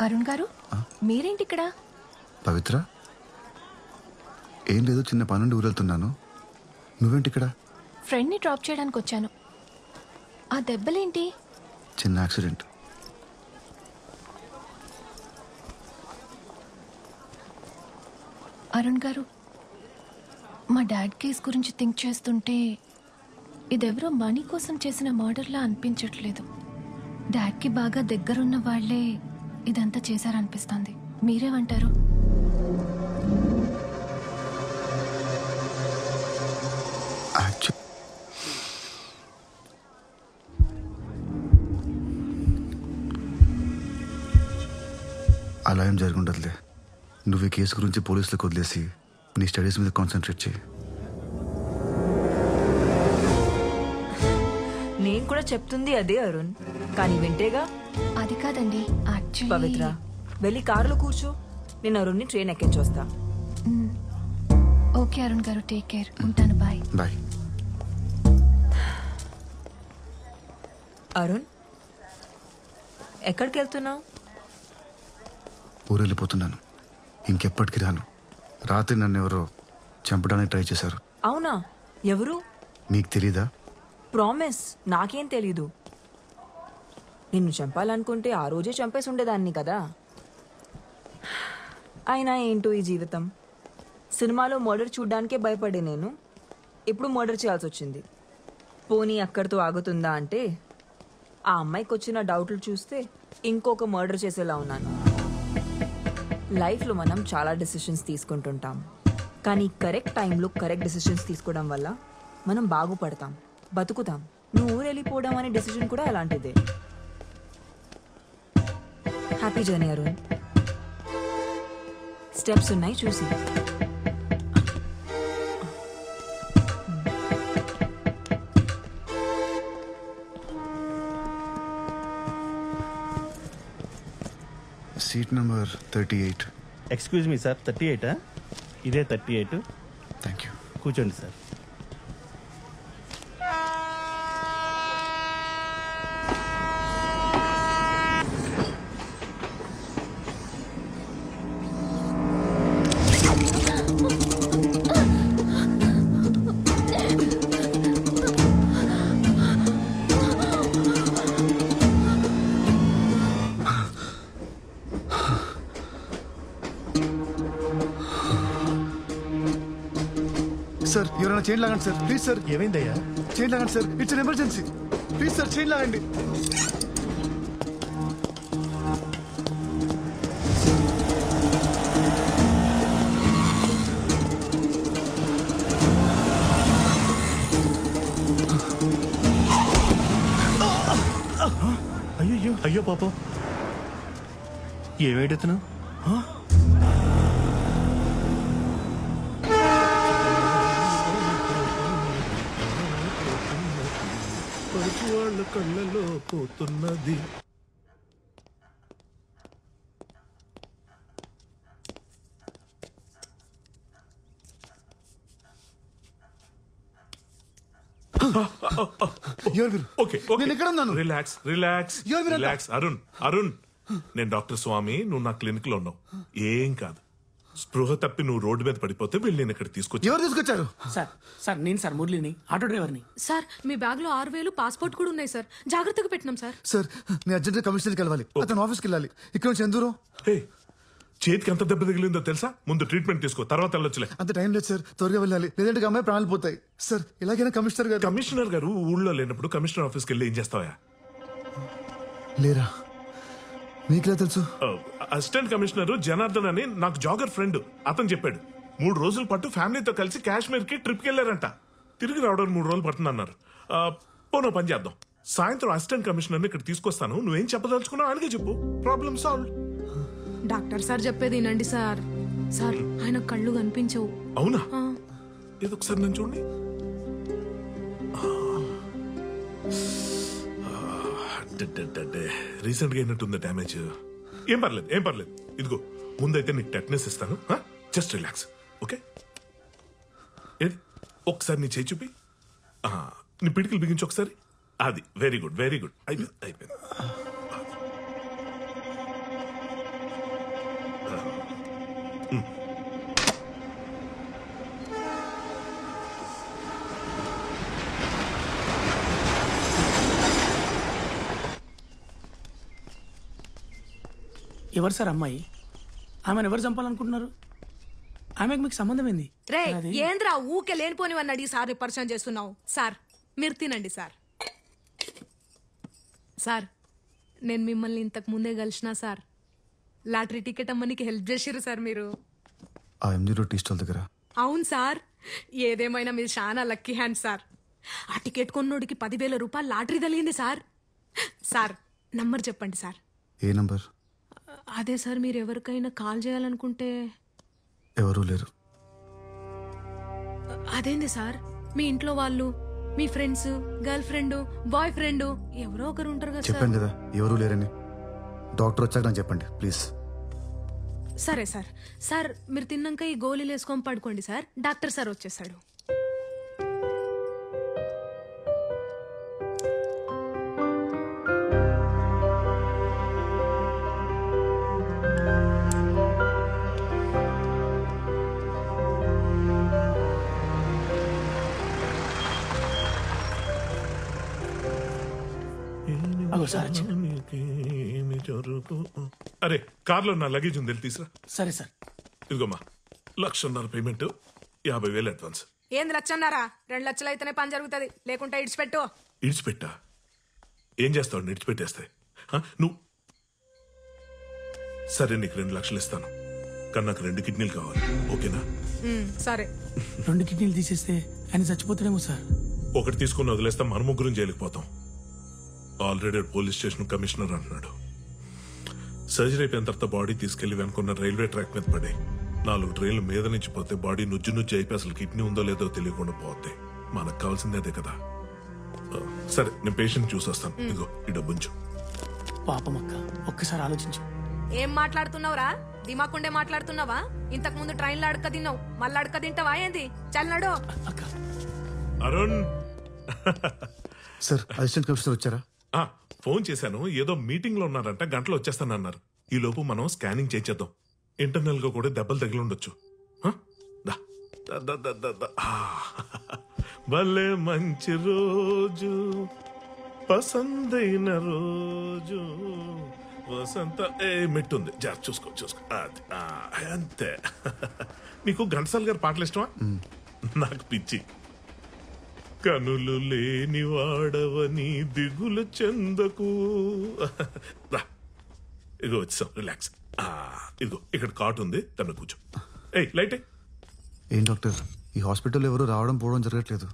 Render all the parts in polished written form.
అరుణ్ గారు, మీరేంటి ఇక్కడ? పవిత్ర, ఏం లేదు, చిన్న పనుండి ఊరెళ్తున్నాను. నువ్వేంటి ఇక్కడ? ఫ్రెండ్ని డ్రాప్ చేయడానికి వచ్చాను. ఆ దెబ్బలేంటి? చిన్న యాక్సిడెంట్. అరుణ్ గారు, మా డాడ్ కేస్ గురించి థింక్ చేస్తుంటే ఇదెవరో మనీ కోసం చేసిన మర్డర్లా అనిపించట్లేదు. డాడ్కి బాగా దగ్గరున్న వాళ్లే ఇదంతా చేశారనిపిస్తుంది. మీరేమంటారు? అలా ఏం జరుగుండదులే. నువ్వు ఈ కేసు గురించి పోలీసులకు వదిలేసి నీ స్టడీస్ మీద కాన్సన్ట్రేట్ చేయి. నేను కూడా చెప్తుంది అదే అరుణ్, కానీ వింటేగా. అది కాదండి, పవిత్ర, వెళ్ళి కారులో కూర్చో. నేను అరుణ్ని ట్రైన్ ఎక్కించొస్తా. ఓకే అరుణ్ గారు, టేక్ కేర్. ఉంటాను. బాయ్. బాయ్. అరుణ్, ఎక్కడికి వెళ్తున్నావు? ఊరెళ్ళిపోతున్నాను. ఇంకెప్పటికి రాను. రాత్రి నన్ను ఎవరో చంపడానికి ట్రై చేశారు. అవునా? ఎవరు? మీకు తెలీదా? ప్రామిస్, నాకేం తెలీదు. నిన్ను చంపాలనుకుంటే ఆ రోజే చంపేసి ఉండేదాన్ని కదా. అయినా ఏంటో ఈ జీవితం. సినిమాలో మర్డర్ చూడ్డానికే భయపడే నేను ఇప్పుడు మర్డర్ చేయాల్సి వచ్చింది. పోనీ అక్కడితో ఆగుతుందా అంటే, ఆ అమ్మాయికి వచ్చిన డౌట్లు చూస్తే ఇంకొక మర్డర్ చేసేలా ఉన్నాను. లైఫ్లో మనం చాలా డెసిషన్స్ తీసుకుంటుంటాం, కానీ కరెక్ట్ టైంలో కరెక్ట్ డెసిషన్స్ తీసుకోవడం వల్ల మనం బాగుపడతాం, బతుకుతాం. నువ్వు ఊరు వెళ్ళిపోవడం అనే డెసిషన్ కూడా అలాంటిదే. Happy journey Arun. స్టెప్స్ ఉన్నాయి, చూసి. Seat number 38. Excuse me sir, 38? ఇదే 38. Thank you. కూర్చోండి సార్. సార్, ఎవరైనా చైన్ లాగండి సార్, ప్లీజ్ సార్. ఏమైందయ్యా? చైన్ లాగండి sir, it's an emergency. Please sir, chain లాగండి. అయ్యో అయ్యో పాపం, ఏమేడుతున్నావు? వాళ్ళ కళ్ళలో పోతున్నది. నేను ఎక్కడ ఉన్నాను? Relax relax relax. Arun Arun, నేను డాక్టర్ స్వామి, నువ్వు నా క్లినిక్ లో ఉన్నావు. ఏం కాదు. స్పృహ తప్పి నువ్వు రోడ్డు మీద పడిపోతే వెళ్ళి నేను ఇక్కడ తీసుకొచ్చి. ఎవరు తీసుకొచ్చారు? సార్ నేను సార్ మురళిని, ఆటో డ్రైవర్ని. సార్, మీ బ్యాగ్ లో 6,000 పాస్పోర్ట్ కూడా ఉన్నాయి సార్. జాగ్రత్తగా పెట్టినాం సార్. సార్, నేను అర్జెంట్ కమిషనర్కి వెళ్ళాలి. అతను ఆఫీస్కి వెళ్ళాలి. ఇక్కడ నుంచి ఎంత దూరం? చేతికి ఎంత దెబ్బ తగిలిందో తెలుసా? ముందు ట్రీట్మెంట్ తీసుకో, తర్వాత వెళ్ళొచ్చులే. అంత టైం లేదు సార్, త్వరగా వెళ్ళాలి, లేదంటే అమ్మాయి ప్రాణాలు పోతాయి. సార్, ఇలాగైనా కమిషనర్ గారు ఊళ్ళో లేనప్పుడు కమిషనర్ ఆఫీస్కి వెళ్ళి ఏం చేస్తావా? లేరా? మీకులా తెలుసు? అసిస్టెంట్ కమిషనర్ జనార్దన్ అని నాకు జాగర్ ఫ్రెండ్, అతను చెప్పాడు. 3 రోజుల పాటు ఫ్యామిలీతో కలిసి కాశ్మీర్ కి ట్రిప్ కి వెళ్ళారంట. తిరిగి రావడానికి 3 రోజులు పడుతుందన్నారు. పోనో పని చేద్దాం, సాయంత్రం అసిస్టెంట్ కమిషనర్ ఇక్కడ తీసుకొస్తాను. నువ్వేం చెప్పదలుచుకున్నావు అలాగే చెప్పు, ప్రాబ్లం సాల్వ్. డాక్టర్ సార్ చెప్పేది వినండి సార్. సార్, ఆయన కళ్ళు కనిపించవు. అవునా? ఏదో ఒకసారి నన్ను చూడండి. రీసెంట్ గా అయినట్టుంది డ్యామేజ్. ఏం పర్లేదు, ఏం పర్లేదు. ఇదిగో ముందైతే నీకు టెట్నెస్ ఇస్తాను. Just relax, okay? ఏది ఒకసారి నీ చేయి చూపి, నీ పిడికిలు బిగించి ఒకసారి. అది వెరీ గుడ్, వెరీ గుడ్. అయిపోయింది అయిపోయింది. ఎవరు సార్ అమ్మాయి? ఆమెను ఎవరు చంపాలనుకుంటున్నారు? ఆమెకు మీకు సంబంధం ఏంది? రే ఏంద్రా ఊకే లేనిపోనివని అడిగి సార్ని పరిచయం చేస్తున్నావు. సార్ మీరు తినండి సార్. సార్ నేను మిమ్మల్ని ఇంతకు ముందే కలిసినా సార్. లాటరీ టికెట్ అమ్మనికి హెల్ప్ చేసిర్రు సార్ మీరు. ఆ ఎంజీ రోడ్ టీ స్టాల్ దగ్గర. అవును సార్, ఏదేమైనా మీరు చాలా లక్కీ హ్యాండ్ సార్. ఆ టికెట్ కొన్నోడికి 10,000 రూపాయలు లాటరీ తగిలింది సార్. సార్ నంబర్ చెప్పండి సార్. ఏ నంబర్? అదే సార్, మీరు ఎవరికైనా కాల్ చేయాలనుకుంటే. ఎవరూ లేరు. అదేంది సార్, మీ ఇంట్లో వాళ్ళు, మీ friends, girlfriend, boyfriend ఎవరో ఒకరు ఉంటారు కదా సార్. చెప్పాను కదా ఎవరూ లేరని. డాక్టర్ వచ్చాక నాకు చెప్పండి ప్లీజ్. సరే సార్. సార్ మీరు తిన్నాక ఈ గోళీలు వేసుకొని పడుకోండి సార్. డాక్టర్ సార్ వచ్చేసాడు. అగో సార్ వచ్చారు. అరే కార్లో నా లగేజ్ ఉంది, వెళ్ళి తీసురా. సరే సార్. ఇదిగోమ్మా 1,00,000 payment, 50,000 advance. ఏంది లచ్చన్నారా? 2 లక్షలు అయితేనే పని జరుగుతుంది, లేకుంటే ఇడిచిపెట్టు. ఇడిచిపెట్టా? ఏం చేస్తావు ఇడిచిపెట్టేస్తే? నువ్వు సరే, నీకు 2 లక్షలు ఇస్తాను, కానీ నాకు 2 కిడ్నీలు కావాలి, ఓకేనా? సరే. 2 కిడ్నీలు తీసేస్తే ఆయన చచ్చిపోతాడేమో సార్. ఒకటి తీసుకుని వదిలేస్తే మన ముగ్గురం జైలుకి పోతాం. ఆల్రెడీ పోలీస్ స్టేషన్ కమిషనర్ అంటున్నాడు. సర్జరీ అయిపోయిన తర్వాత బాడీ తీసుకెళ్లి వెనుకున్న రైల్వే ట్రాక్ మీద పడి 4 ట్రైన్లు మీద నుంచి పోతే బాడీ నుజ్జు నుజ్జు అయిపోయి అసలు కిడ్నీ ఉందో లేదో తెలియకుండా పోతే మనకు కావాల్సిందే అదే కదా. సరే, నేను పేషెంట్ చూసొస్తాను. ఇదిగో ఈ డబ్బుంచు. పాపం అక్క, ఒక్కసారి ఆలోచించు. ఏం మాట్లాడుతున్నావురా? దిమాకుండే మాట్లాడుతున్నావా? ఇంతకు ముందు ట్రైన్లో అడక తిన్నావు, మళ్ళీ అడక తింటావా ఏంది? చల్లడు. అక్క అరుణ్. సార్ అసిస్టెంట్ కమిషనర్ వచ్చారా? ఫోన్ చేశాను, ఏదో మీటింగ్ లో ఉన్నారంట, గంటలో వచ్చేస్తానన్నారు. ఈ లోపు మనం స్కానింగ్ చేసేద్దాం. ఇంటర్నల్ గా కూడా దెబ్బలు తగిలి ఉండొచ్చు. భలే మంచి రోజు, పసందైన రోజు, వసంత. మెట్టుంది, జాగ్రత్త చూసుకో. అది అంతే. నీకు ఘంటసాల గారి పాటలు ఇష్టమా? నాకు పిచ్చి. కనులు లేని వాడవని దిగులు చెందకు. ఇదిగో వచ్చాం, రిలాక్స్. ఇదిగో ఇక్కడ కాట్ ఉంది, తన కూర్చో. లైట్. ఏం డాక్టర్, ఈ హాస్పిటల్ ఎవరు రావడం పోవడం జరగట్లేదు.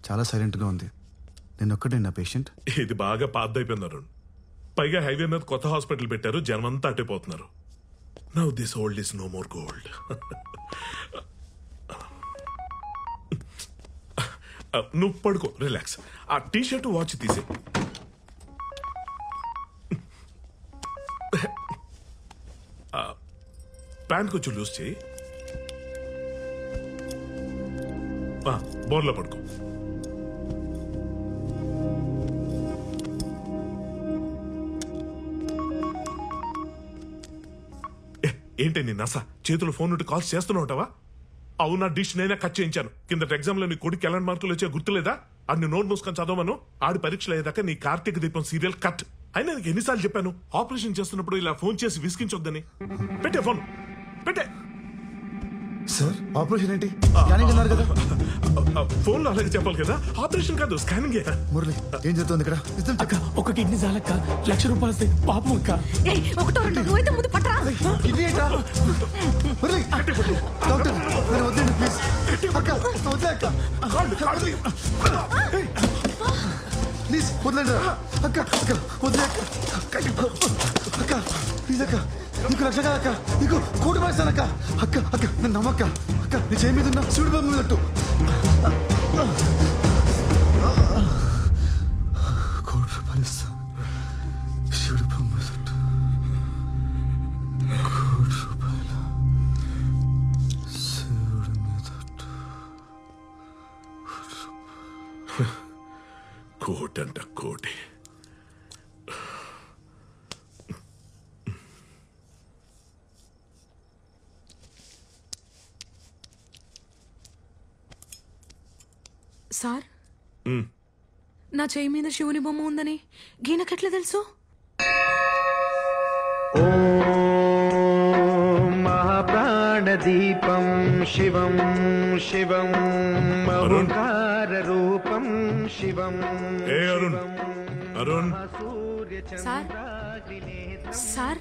చాలా సైలెంట్గా ఉంది. నేను ఒక్కడే నా పేషెంట్. ఇది బాగా పాతైపోయింది అరుణ్. పైగా హైవే మీద కొత్త హాస్పిటల్ పెట్టారు, జనమంతా అట్టిపోతున్నారు. Now this old is no more gold. నువ్వు పడుకో, రిలాక్స్. ఆ టీ షర్ట్ వాచ్ తీసే. ప్యాంట్ కొంచెం లూజ్ చేయి. బోర్లో పడుకో. ఏంటి నీ నస? చేతులు ఫోన్ నుండి కాల్స్ చేస్తూనే ఉంటావా? అవునా, డిష్ నేనే కట్ చేయించాను. కింద ఎగ్జామ్ లో నీ కొడుకు ఎలాంటి మార్కులు వచ్చే గుర్తులేదా? ఆడిని నోట్ మూసుకొని చదవమను. ఆడి పరీక్షలు అయ్యేదాకా నీ కార్తీక దీపం సీరియల్ కట్. అయినా నీకు ఎన్నిసార్లు చెప్పాను ఆపరేషన్ చేస్తున్నప్పుడు ఇలా ఫోన్ చేసి విసిగించొద్దని? పెట్టే ఫోన్, పెట్టే. సార్ ఆపరేషన్ ఏంటి? స్కానింగ్ అన్నారు కదా. ఫోన్ లో అలాగే చెప్పాలి కదా. ఆపరేషన్ కాదు, స్కానింగ్. మురళి ఏం జరుగుతుంది ఇక్కడ? అక్క, ఒక కిడ్నీ చాలక్క, 1,00,000 రూపాయలు వస్తాయి. పాపం అక్క. ఒకటో రెండో నువ్వైతే ముందు పట్టరా. కిడ్నీ ఏంట్రా? మురళి డాక్టర్ నేను వద్దండి ప్లీజ్. అక్క వద్దే అక్క, ప్లీజ్ వద్దండి అక్క. అక్క వద్దే అక్క. అక్క ప్లీజ్ అక్క, నీకు 1,00,000 కాదక్క, నీకు 1,00,00,000 రూపాయలు అక్క. అక్క అక్క నన్ను నమ్మక్క. అక్క నీ చేయి మీద ఉన్న శివుడి బొమ్మ ఉన్నట్టు 1,00,00,000 రూపాయలు ఇస్తా. శివుడి బొమ్మ ఉన్నట్టు 1,00,00,000 రూపాయలు శివుడి మీద. కోటంట కోటి. సార్, నా చేయి మీద శివుని బొమ్మ ఉందని గీనకెట్లా తెలుసు? జ్ఞానదీపం శివం శివం ఓంకారరూపం శివం ఏ Arun Arun sir sir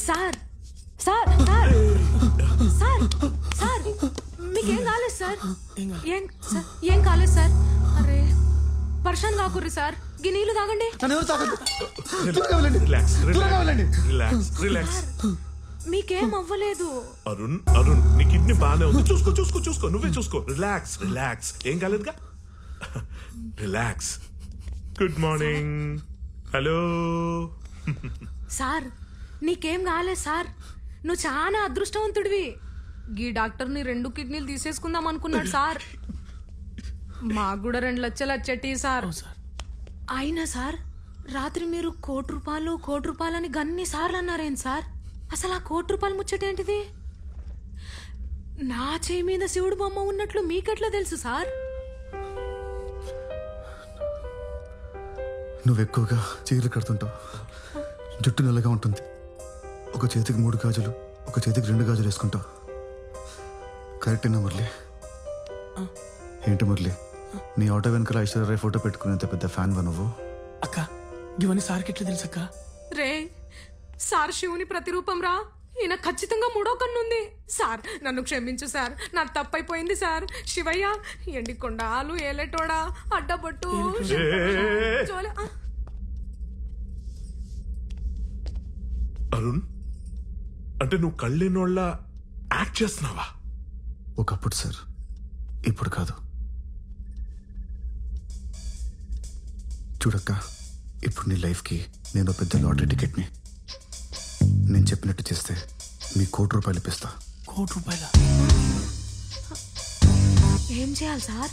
sir sir sir sir sir మీకేం కాలేదు సార్ ఏం కాలేదు సార్ అరే పర్షాన్ కాకుర్రి సార్ గీ నీళ్ళు తాగండి నన్ను ఎవరు తాగొద్దు. త్వరగా వెళ్ళండి. త్వరగా వెళ్ళండి. రిలాక్స్ మీకేం అవ్వలేదు అరుణ్ అరుణ్ నీ కిడ్నీ బాగానే ఉంది. చూసుకో నువ్వే చూసుకో. రిలాక్స్ ఏం కాలేదుగా. Relax. Good morning. Hello sir నీకేం కాలేదు సార్ నువ్వు చాలా అదృష్టవంతుడివి గీ డాక్టర్ని 2 కిడ్నీలు తీసేసుకుందాం అనుకున్నాడు సార్ మాకు కూడా 2 లక్షలు వచ్చేటి సార్ అయినా సార్ రాత్రి మీరు కోటి రూపాయలు అని గన్ని సార్లు అన్నారేం సార్ అసలు ఆ ₹1 ముచ్చటేంటిది నా చేయి మీద శివుడు బొమ్మ ఉన్నట్లు మీకెట్లా తెలుసు సార్ నువ్వు ఎక్కువగా చీరలు కడుతుంటావు. జుట్టు నల్లగా ఉంటుంది. ఒక చేతికి 3 గాజులు, ఒక చేతికి 2 గాజులు వేసుకుంటావు. కరెక్టేనా మురళి? ఏంటి మురళి, నీ ఆటో వెనకాల ఐశ్వర్యరాయ్ ఫోటో పెట్టుకునేంత పెద్ద ఫ్యాన్ వా నువ్వు? అక్క ఇవన్నీ సార్కి ఎట్లా తెలుసు అక్క? రే సార్ శివుని ప్రతిరూపం రా ఈయన ఖచ్చితంగా 3వ కన్నుంది సార్ నన్ను క్షమించు సార్ నా తప్పైపోయింది సార్ శివయ్య ఎండికొండాలు ఏలేటోడా అడ్డబొట్టు జోలె. అరుణ్ అంటే నువ్వు కళ్ళేనోళ్ళ యాక్ట్ చేస్తున్నావా? ఒకప్పుడు సార్, ఇప్పుడు కాదు. చూడక్క, ఇప్పుడు నీ లైఫ్కి నేను పెద్ద లాటరీ టికెట్ని. నేను చెప్పినట్టు చేస్తే మీ ₹1 ఇప్పిస్తా. ₹1 ఏం చేయాలి సార్